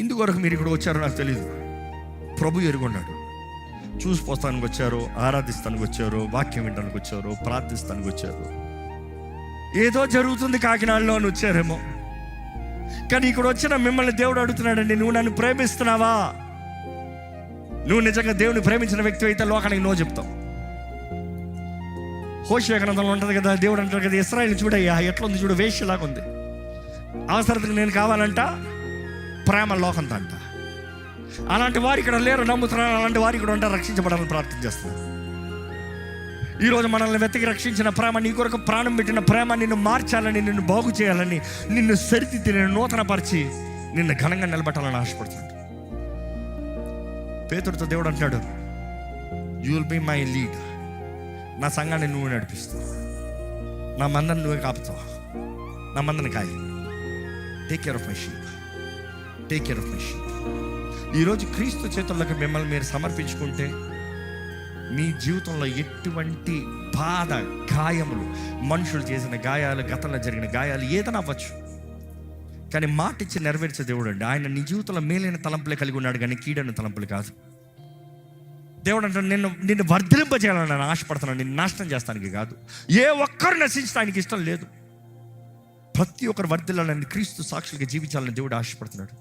ఇందుకొరకు మీరు ఇక్కడ వచ్చారో నాకు తెలియదు. ప్రభు ఎరుగున్నాడు. చూసిపోస్తానికి వచ్చారు, ఆరాధిస్తానికి వచ్చారు, వాక్యం వినడానికి వచ్చారు, ప్రార్థిస్తానికి వచ్చారు. ఏదో జరుగుతుంది కాకినాడలో అని వచ్చారేమో. కానీ ఇక్కడ వచ్చిన మిమ్మల్ని దేవుడు అడుగుతున్నాడండి, నువ్వు నన్ను ప్రేమిస్తున్నావా? నువ్వు నిజంగా దేవుని ప్రేమించిన వ్యక్తి అయితే లోకానికి నో చెప్తావు. హోషేయ గ్రంథంలో ఉంటుంది కదా, దేవుడు అంటారు కదా, ఇశ్రాయేలు చూడయ్యా ఎట్లా ఉంది చూడు, వేష్యలాగా ఉంది. అవసరతకు నేను కావాలంట, ప్రేమ లోకంతో అంట. అలాంటి వారు ఇక్కడ లేరు, నమ్ముతున్నారు. అలాంటి వారు ఇక్కడ ఉంటారు, రక్షించబడాలని ప్రార్థన చేస్తున్నారు. ఈరోజు మనల్ని వెతికి రక్షించిన ప్రేమ, నీ కొరకు ప్రాణం పెట్టిన ప్రేమ నిన్ను మార్చాలని, నిన్ను బాగు చేయాలని, నిన్ను సరిదిద్ది, నిన్ను నూతనపరిచి, నిన్ను ఘనంగా నిలబెట్టాలని ఆశపడుతున్నాడు. పేతురుతో దేవుడు అంటాడు, you will be my lead. నా సంఘాన్ని నువ్వు నడిపిస్తావు, నా మందని నువ్వే కాపుతావు, నా మందని కాయి. Take care of my sheep, take care of my sheep. ఈరోజు క్రీస్తు చేతుల్లోకి మిమ్మల్ని మీరు సమర్పించుకుంటే మీ జీవితంలో ఎటువంటి బాధ, గాయములు, మనుషులు చేసిన గాయాలు, గతంలో జరిగిన గాయాలు ఏదైనా అవ్వచ్చు, కానీ మాట ఇచ్చి నెరవేర్చే దేవుడు అండి. ఆయన నీ జీవితంలో మేలైన తలంపులే కలిగి ఉన్నాడు, కానీ కీడైన తలంపులు కాదు. దేవుడు అంటే నిన్ను వర్ధిలింపజేయాలని నేను ఆశపడుతున్నాను, నిన్ను నాశనం చేస్తానికి కాదు. ఏ ఒక్కరు నశించడానికి ఇష్టం లేదు. ప్రతి ఒక్కరు వర్ధిల్లాలని, క్రీస్తు సాక్షులుగా జీవించాలని దేవుడు ఆశపడుతున్నాడు.